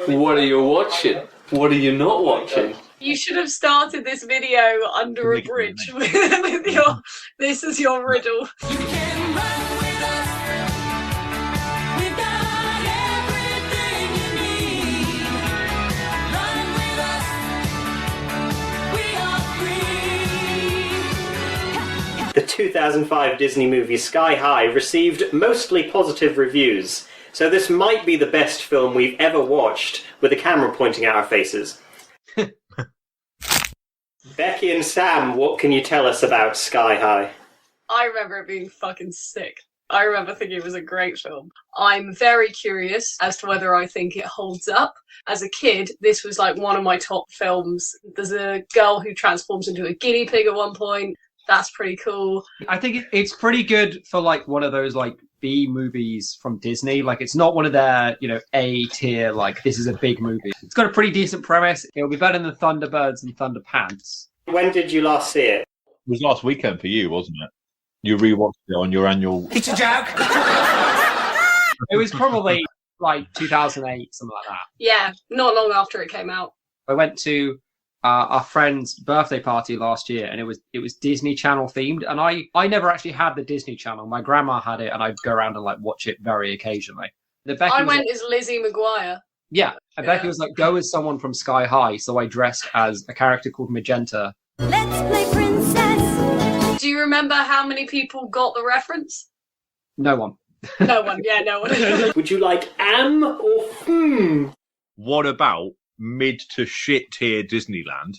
What are you watching? What are you not watching? You should have started this video under a bridge with your, this is your riddle. You can run with us. We've got everything you need. Run with us. We are free. The 2005 Disney movie Sky High received mostly positive reviews, so this might be the best film we've ever watched with a camera pointing at our faces. Becky and Sam, what can you tell us about Sky High? I remember it being fucking sick. I remember thinking it was a great film. I'm very curious as to whether I think it holds up. As a kid, this was like one of my top films. There's a girl who transforms into a guinea pig at one point. That's pretty cool. I think it's pretty good for like one of those like B movies from Disney. Like it's not one of their, A tier, like this is a big movie. It's got a pretty decent premise. It'll be better than Thunderbirds and Thunderpants. When did you last see it? It was last weekend for you, wasn't it? You rewatched it on your annual... It's a joke. It was probably like 2008, something like that. Yeah, not long after it came out. I went to our friend's birthday party last year, and it was Disney Channel themed. And I never actually had the Disney Channel. My grandma had it, and I'd go around and like watch it very occasionally. I went as Lizzie McGuire. Yeah, and Becky was like, go as someone from Sky High. So I dressed as a character called Magenta. Let's play princess. Do you remember how many people got the reference? No one. No one, yeah, no one. Would you like or What about mid to shit tier Disneyland,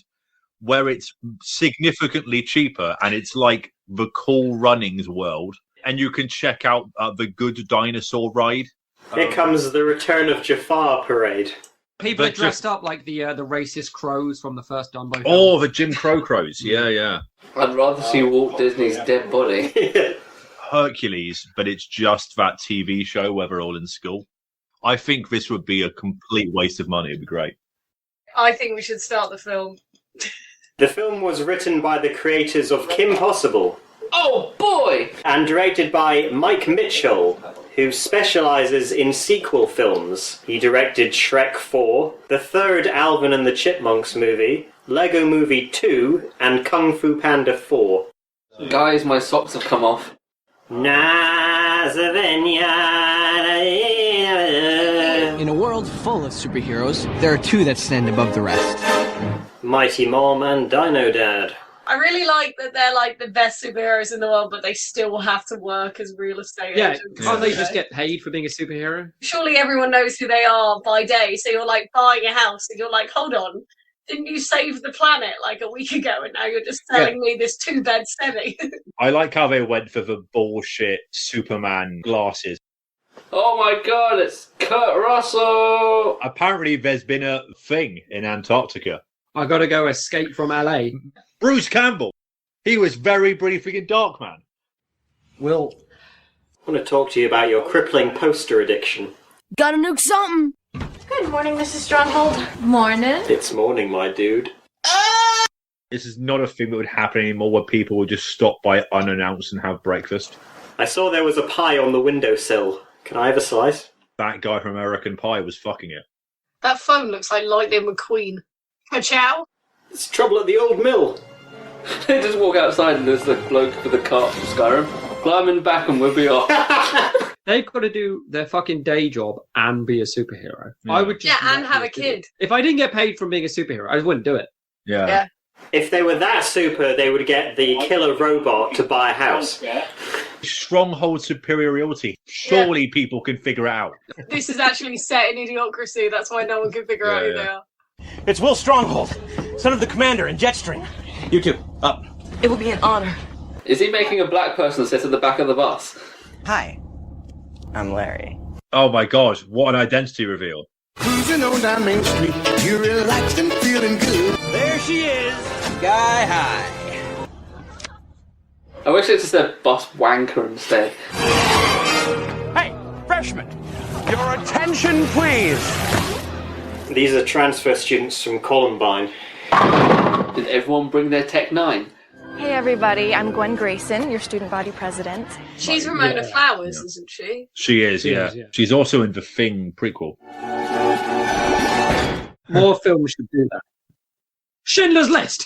where it's significantly cheaper and it's like the Cool Runnings world, and you can check out the Good Dinosaur ride? Here comes the Return of Jafar parade. People are dressed up like the racist crows from the first Dumbo film. Oh, the Jim Crow crows. Yeah. I'd rather see Walt Disney's dead body. Hercules, but it's just that TV show where they're all in school. I think this would be a complete waste of money. It'd be great. I think we should start the film. The film was written by the creators of Kim Possible. Oh boy! And directed by Mike Mitchell, who specialises in sequel films. He directed Shrek 4, the third Alvin and the Chipmunks movie, Lego Movie 2, and Kung Fu Panda 4. Guys, my socks have come off. In a world full of superheroes, there are two that stand above the rest. Mighty Mom and Dino Dad. I really like that they're like the best superheroes in the world, but they still have to work as real estate agents. Can't they just get paid for being a superhero? Surely everyone knows who they are by day, so you're like buying a house and you're like, hold on, didn't you save the planet like a week ago and now you're just selling me this 2-bed semi? I like how they went for the bullshit Superman glasses. Oh my god, it's Kurt Russell! Apparently there's been a thing in Antarctica. I gotta go escape from LA. Bruce Campbell. He was very briefly in Darkman. Will, I want to talk to you about your crippling poster addiction. Gotta nuke something. Good morning, Mrs. Stronghold. Morning. It's morning, my dude. This is not a thing that would happen anymore where people would just stop by unannounced and have breakfast. I saw there was a pie on the windowsill. Can I have a slice? That guy from American Pie was fucking it. That phone looks like Lightning McQueen. Ciao. It's trouble at the old mill. They just walk outside and there's the bloke with the cart from Skyrim. Climb in back and we'll be off. They've got to do their fucking day job and be a superhero. Yeah. I would just and have a kid. If I didn't get paid from being a superhero, I just wouldn't do it. Yeah. If they were that super, they would get the killer robot to buy a house. Stronghold superiority. Surely people can figure it out. This is actually set in Idiocracy, that's why no one can figure out who they are. It's Will Stronghold, son of the commander in Jetstream. You two, up. It will be an honor. Is he making a black person sit at the back of the bus? Hi, I'm Larry. Oh my god, what an identity reveal. Cruising on down Main Street, you're relaxed and feeling good. There she is, Sky High. I wish it just said bus wanker instead. Hey, freshman, your attention please. These are transfer students from Columbine. Did everyone bring their Tech 9? Hey everybody, I'm Gwen Grayson, your student body president. She's Ramona Flowers, isn't she? She is, yeah. She's also in the Thing prequel. More films should do that. Schindler's List!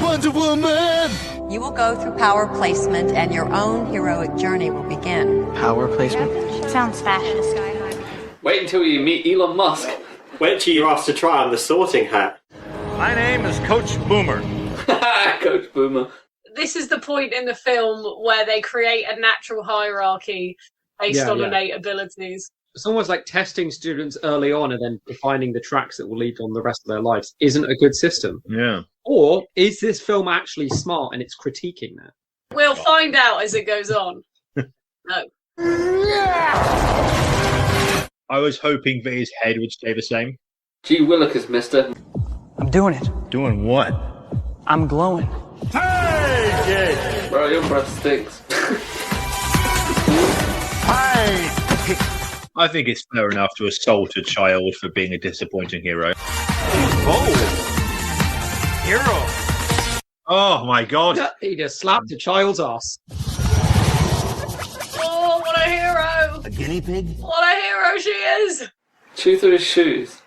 Wonder Woman! You will go through power placement and your own heroic journey will begin. Power placement? Sounds fascist. Wait until you meet Elon Musk. Wait till you're asked to try on the sorting hat. My name is Coach Boomer. Coach Boomer. This is the point in the film where they create a natural hierarchy based on innate abilities. It's almost like testing students early on and then defining the tracks that will lead on the rest of their lives isn't a good system. Yeah. Or is this film actually smart and it's critiquing that? We'll find out as it goes on. No. I was hoping that his head would stay the same. Gee Willikers, mister. I'm doing it. Doing what? I'm glowing. Hey, Bro, your breath stinks. I think it's fair enough to assault a child for being a disappointing hero. Oh, hero. Oh my god. He just slapped a child's ass. Oh, what a hero! A guinea pig? What a hero she is! Chew through his shoes.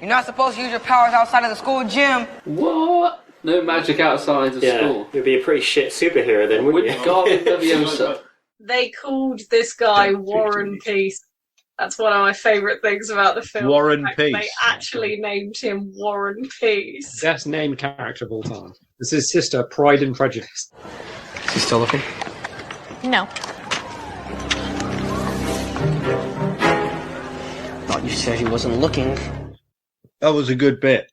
You're not supposed to use your powers outside of the school gym. What? No magic outside of school. You'd be a pretty shit superhero then, wouldn't you? Leviosa. They called this guy Warren Peace. That's one of my favourite things about the film. Warren They Peace. actually named him Warren Peace. Best named character of all time. This is his sister, Pride and Prejudice. Is he still looking? No. Thought you said he wasn't looking. That was a good bit.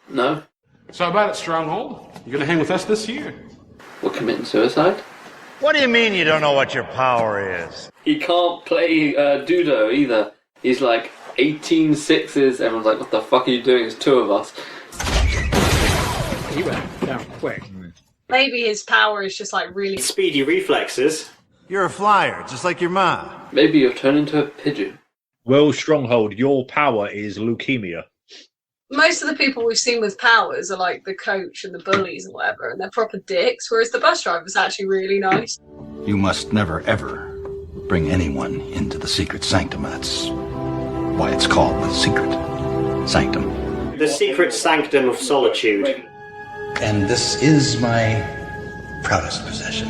No. So about it, Stronghold? You gonna hang with us this year? We're committing suicide. What do you mean you don't know what your power is? He can't play Dudo either. He's like 18 sixes. Everyone's like, what the fuck are you doing? It's two of us. He went down quick. Maybe his power is just like really Speedy reflexes. You're a flyer, just like your mom. Maybe you'll turn into a pigeon. Well, Stronghold, your power is leukemia. Most of the people we've seen with powers are like the coach and the bullies and whatever, and they're proper dicks, whereas the bus driver's actually really nice. You must never, ever bring anyone into the secret sanctum. That's why it's called the secret sanctum. The secret sanctum of solitude. And this is my proudest possession.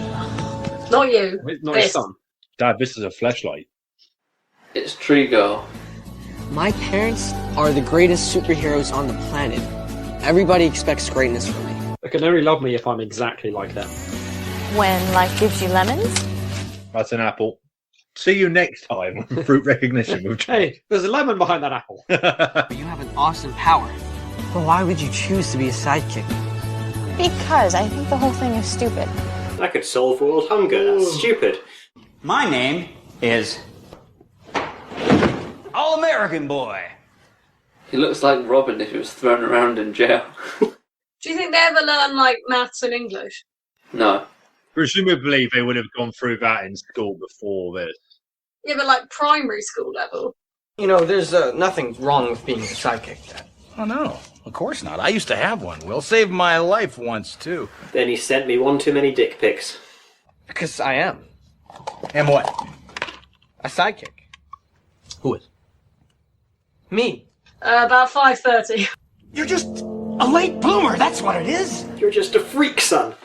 Not you. Not his This. son. Dad, this is a fleshlight. It's Tree Girl. My parents are the greatest superheroes on the planet. Everybody expects greatness from me. They can only love me if I'm exactly like them. When life gives you lemons? That's an apple. See you next time on Fruit Recognition with Hey, there's a lemon behind that apple. You have an awesome power. But why would you choose to be a sidekick? Because I think the whole thing is stupid. That could solve world hunger. That's stupid. My name is All-American Boy. He looks like Robin if he was thrown around in jail. Do you think they ever learn like maths and English? No. Presumably they would have gone through that in school before this. Yeah, but like primary school level. You know, there's nothing wrong with being a sidekick, Dad. Oh, no. Of course not. I used to have one. Will saved my life once, too. Then he sent me one too many dick pics. Because I am. And what? A sidekick. Who is? Me. About 5:30. You're just a late bloomer, that's what it is. You're just a freak, son.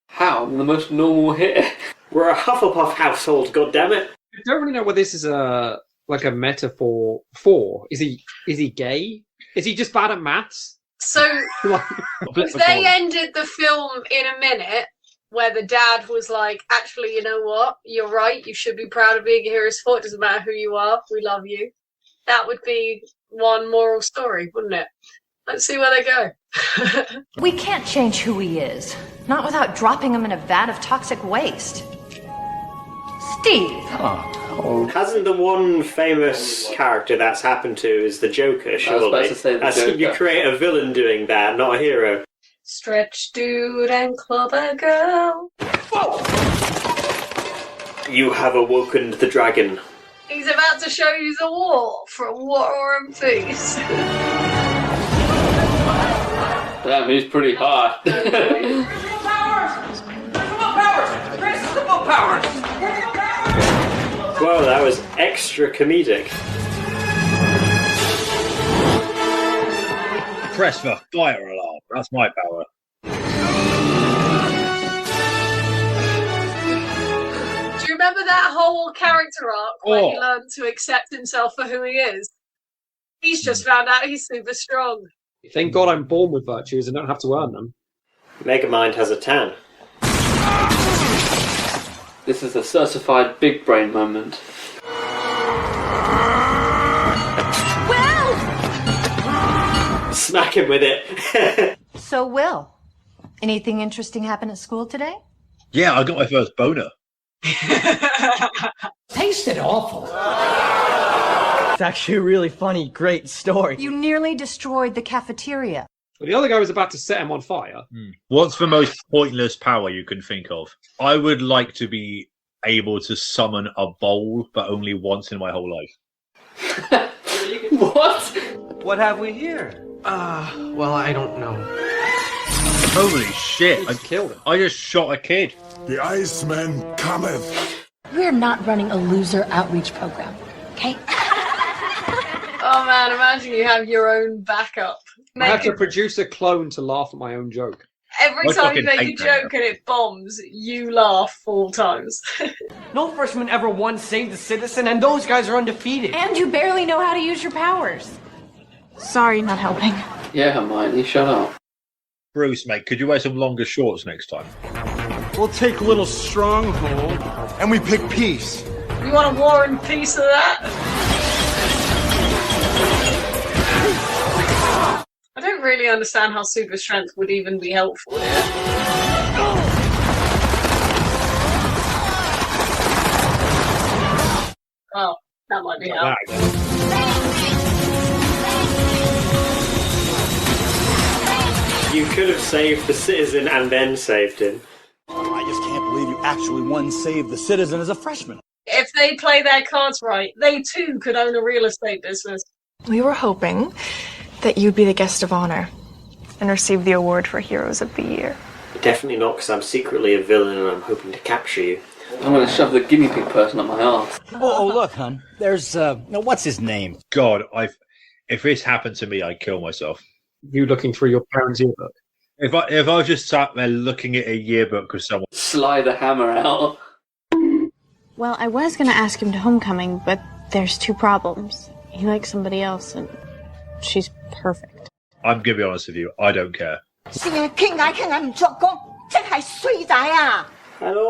How? I'm the most normal here. We're a Hufflepuff household, goddammit. I don't really know what this is a metaphor for. Is he gay? Is he just bad at maths? So if they ended the film in a minute where the dad was like, actually, you know what? You're right. You should be proud of being a hero sport. It doesn't matter who you are. We love you. That would be one moral story, wouldn't it? Let's see where they go. We can't change who he is. Not without dropping him in a vat of toxic waste. Steve. Hasn't the one famous character that's happened to is the Joker, surely? about to say the Joker. You create a villain doing that, not a hero. Stretch dude and clubber girl. You have awoken the dragon. He's about to show you the war from War and Peace. Damn, he's pretty hot. Whoa, that was extra comedic. Press the fire alarm. That's my power. Do you remember that whole character arc where he learned to accept himself for who he is? He's just found out he's super strong. Thank God I'm born with virtues and don't have to earn them. Megamind has a tan. This is a certified big brain moment. Smack him with it. So, Will, anything interesting happen at school today? Yeah, I got my first boner. Tasted awful. It's actually a really funny, great story. You nearly destroyed the cafeteria. Well, the other guy was about to set him on fire. What's the most pointless power you can think of? I would like to be able to summon a bowl, but only once in my whole life. What? What have we here? Well, I don't know. Holy shit. I killed him. I just shot a kid. The Iceman cometh. We're not running a loser outreach program, okay? Oh man, imagine you have your own backup. I have to produce a clone to laugh at my own joke. Every I time you fucking make a hate joke and it bombs, you laugh 4 times. No freshman ever once saved a citizen, and those guys are undefeated. And you barely know how to use your powers. Sorry, not helping. Yeah, Hermione, shut up. Bruce, mate, could you wear some longer shorts next time? We'll take little stronghold, and we pick peace. You want a war and peace of that? I don't really understand how super strength would even be helpful here. Oh, that might be helpful. You could have saved the citizen and then saved him. I just can't believe you actually won Save the Citizen as a freshman. If they play their cards right, they too could own a real estate business. We were hoping that you'd be the guest of honor and receive the award for Heroes of the Year. Definitely not, because I'm secretly a villain and I'm hoping to capture you. I'm going to shove the guinea pig person up my arse. Oh, look, hon. There's, what's his name? God, if this happened to me, I'd kill myself. You looking through your parents' yearbook? If I just sat there looking at a yearbook with someone, Slide the hammer out. Well, I was gonna ask him to homecoming, but there's 2 problems. He likes somebody else, and she's perfect. I'm gonna be honest with you, I don't care. Hello,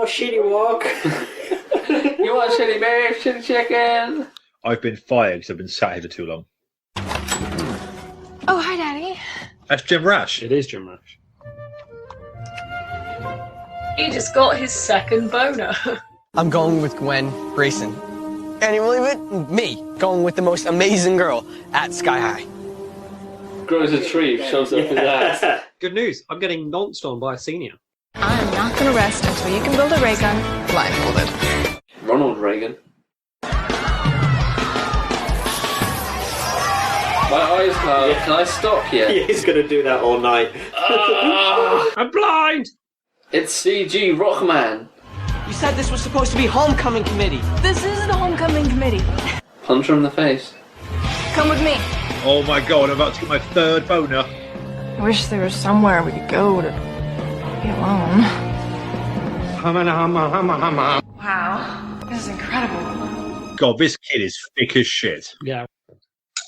Shitty Walk. You want shitty beef, shitty chicken? I've been fired because I've been sat here for too long. Oh, hi, Daddy. That's Jim Rash. It is Jim Rash. He just got his second boner. I'm going with Gwen Grayson. Can you believe it? Me, going with the most amazing girl at Sky High. Grows a tree, shoves up his ass. Good news, I'm getting nonced on by a senior. I'm not gonna rest until you can build a ray gun blindfolded. Ronald Reagan. My eyes closed. Can I stop here? Yeah, he's going to do that all night. I'm blind! It's CG Rockman. You said this was supposed to be homecoming committee. This is the homecoming committee. Punch her in the face. Come with me. Oh my god, I'm about to get my 3rd boner. I wish there was somewhere we could go to be alone. Wow, this is incredible. God, this kid is thick as shit. Yeah.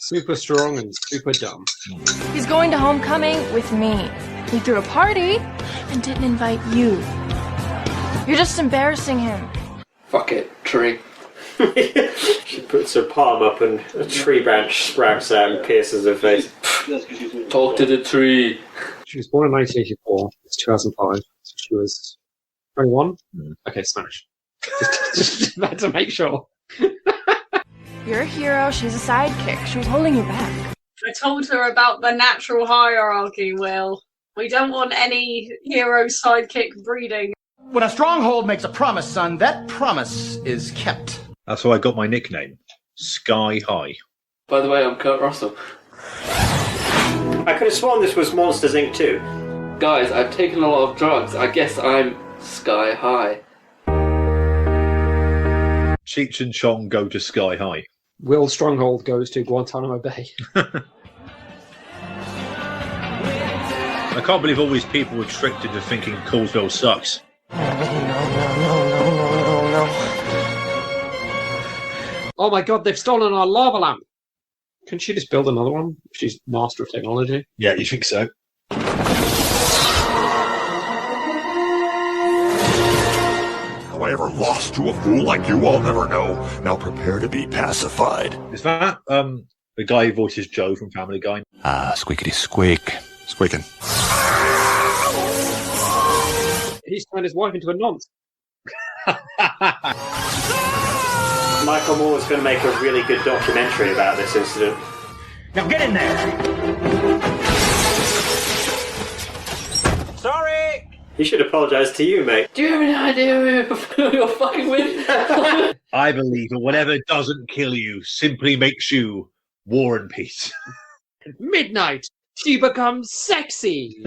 Super strong and super dumb. He's going to homecoming with me. He threw a party and didn't invite you. You're just embarrassing him. Fuck it, tree. She puts her palm up and a tree branch sprouts out and pierces her face. Talk to the tree. She was born in 1984. It's 2005. So she was 21? Okay, smash. Just had to make sure. You're a hero, she's a sidekick. She was holding you back. I told her about the natural hierarchy, Will. We don't want any hero sidekick breeding. When a stronghold makes a promise, son, that promise is kept. That's how I got my nickname, Sky High. By the way, I'm Kurt Russell. I could have sworn this was Monsters Inc. too. Guys, I've taken a lot of drugs. I guess I'm Sky High. Cheech and Chong go to Sky High. Will Stronghold goes to Guantanamo Bay. I can't believe all these people were tricked into thinking Coolsville sucks. Oh my god, they've stolen our lava lamp! Can she just build another one? She's master of technology. Yeah, you think so? How I ever lost to a fool like you, I'll never know. Now prepare to be pacified. Is that the guy who voices Joe from Family Guy? Ah, squeakity squeak. Squeaking. He's turned his wife into a nonce. Michael Moore was going to make a really good documentary about this incident. Now get in there! Sorry! He should apologise to you, mate. Do you have any idea who you're fucking with? I believe that whatever doesn't kill you simply makes you War and Peace. At midnight, she becomes sexy.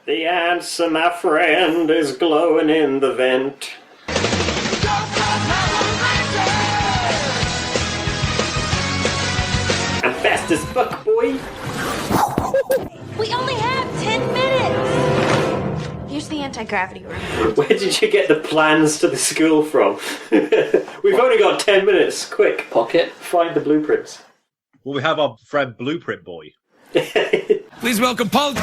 The answer, my friend, is glowing in the vent. I'm fast as fuck, boy. We only have 10 minutes. Here's the anti-gravity room. Where did you get the plans to the school from? We've only got 10 minutes. Quick. Pocket. Find the blueprints. Well, we have our friend Blueprint Boy. Please welcome Paul.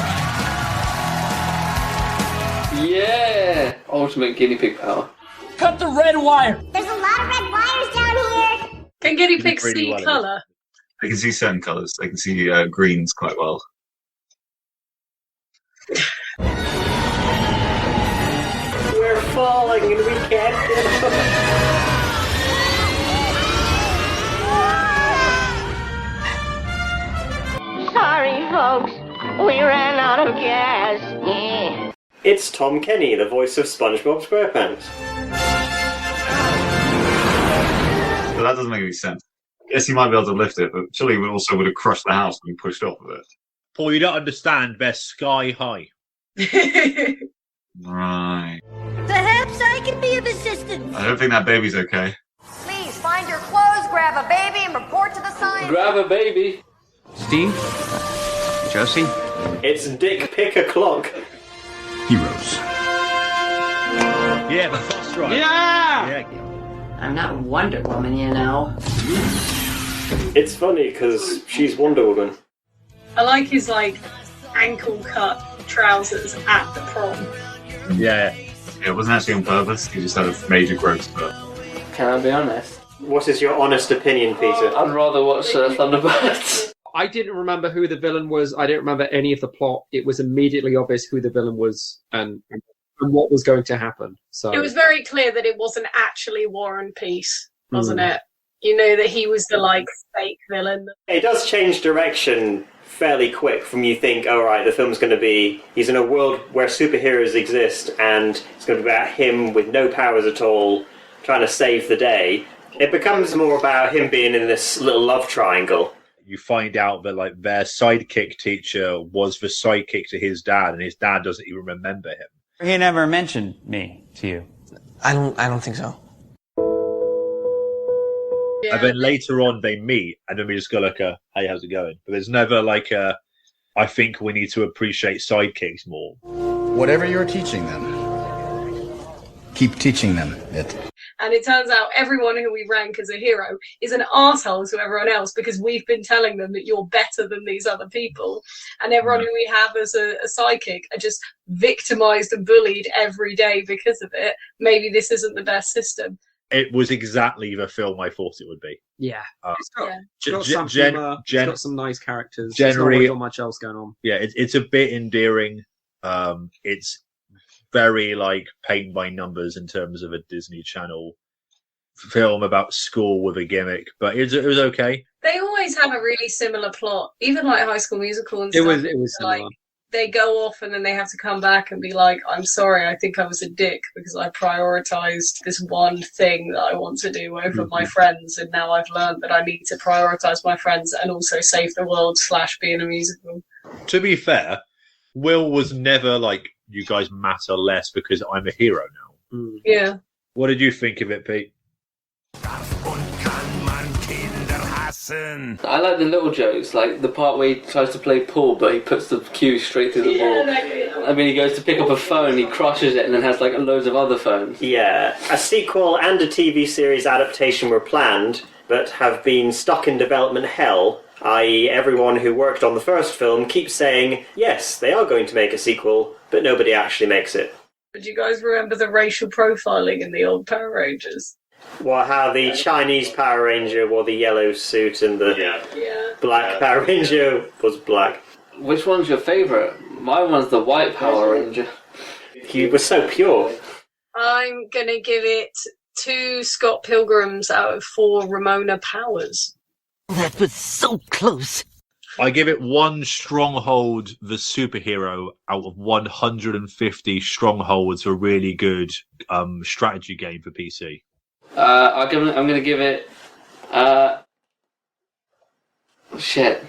Yeah! Ultimate guinea pig power. Cut the red wire! There's a lot of red wires down here. Can guinea pigs Really see well, colour? They can see certain colours. They can see greens quite well. We're falling and we can't get up. Sorry, folks. We ran out of gas. Yeah. It's Tom Kenny, the voice of SpongeBob SquarePants. But that doesn't make any sense. Yes, he might be able to lift it, but surely he also would have crushed the house and pushed off of it. Paul, you don't understand. They're sky high. Right. Perhaps I can be of assistance. I don't think that baby's okay. Please find your clothes, grab a baby, and report to the science. Grab a baby. Steve? Josie? It's Dick Pick O'Clock. Heroes. Yeah, that's right. Yeah! I'm not Wonder Woman, you know. It's funny because she's Wonder Woman. I like his ankle cut trousers at the prom. Yeah. It wasn't actually on purpose. He just had a major growth spurt. Can I be honest? What is your honest opinion, Peter? I'd rather watch Thunderbirds. I didn't remember who the villain was. I didn't remember any of the plot. It was immediately obvious who the villain was and what was going to happen. So It was very clear that it wasn't actually War and Peace, wasn't it? You know, that he was the fake villain. It does change direction fairly quick from you think, all right, the film's going to be, he's in a world where superheroes exist and it's going to be about him with no powers at all trying to save the day. It becomes more about him being in this little love triangle. You find out that their sidekick teacher was the sidekick to his dad, and his dad doesn't even remember him. He never mentioned me to you. I don't think so. Yeah. And then later on they meet, and then we just go hey, how's it going? But there's never I think we need to appreciate sidekicks more. Whatever you're teaching them, keep teaching them it. And it turns out everyone who we rank as a hero is an arsehole to everyone else because we've been telling them that you're better than these other people. And everyone who we have as a sidekick are just victimised and bullied every day because of it. Maybe this isn't the best system. It was exactly the film I thought it would be. Yeah. Yeah. It's got some humour, it's got some nice characters. Generally, there's not much else going on. Yeah, it's a bit endearing. It's very paint by numbers in terms of a Disney Channel film about school with a gimmick, but it was okay. They always have a really similar plot, even High School Musical and stuff. It was similar. They go off and then they have to come back and be like, I'm sorry, I think I was a dick because I prioritised this one thing that I want to do over my friends, and now I've learned that I need to prioritise my friends and also save the world / be in a musical. To be fair, Will was never you guys matter less because I'm a hero now. Yeah. What did you think of it, Pete? assassin. I like the little jokes, like the part where he tries to play pool, but he puts the cue straight through the ball. I mean, he goes to pick up a phone, he crushes it, and then has like loads of other phones. Yeah, a sequel and a TV series adaptation were planned, but have been stuck in development hell. I.e., everyone who worked on the first film keeps saying, yes, they are going to make a sequel, but nobody actually makes it. Do you guys remember the racial profiling in the old Power Rangers? Well, how the Chinese Power Ranger wore the yellow suit and the black Power Ranger was black. Which one's your favourite? My one's the white Power Ranger. He was so pure. I'm gonna give it 2 Scott Pilgrims out of 4 Ramona Powers. That was so close. I give it 1 Stronghold the superhero out of 150 Strongholds, a really good strategy game for PC. I'm going to give it... shit.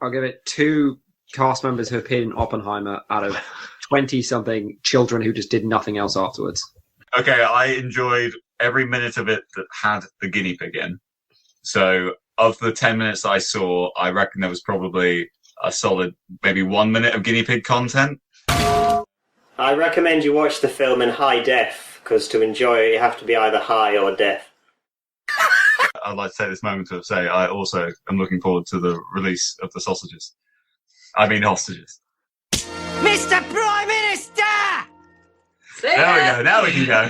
I'll give it 2 cast members who appeared in Oppenheimer out of 20-something children who just did nothing else afterwards. Okay, I enjoyed every minute of it that had the guinea pig in. So, of the 10 minutes I saw, I reckon there was probably a solid maybe 1 minute of guinea pig content. I recommend you watch the film in high def, because to enjoy it you have to be either high or deaf. I'd like to take this moment to say I also am looking forward to the release of the sausages. I mean hostages. Mr. Prime Minister! There we go, now we can go.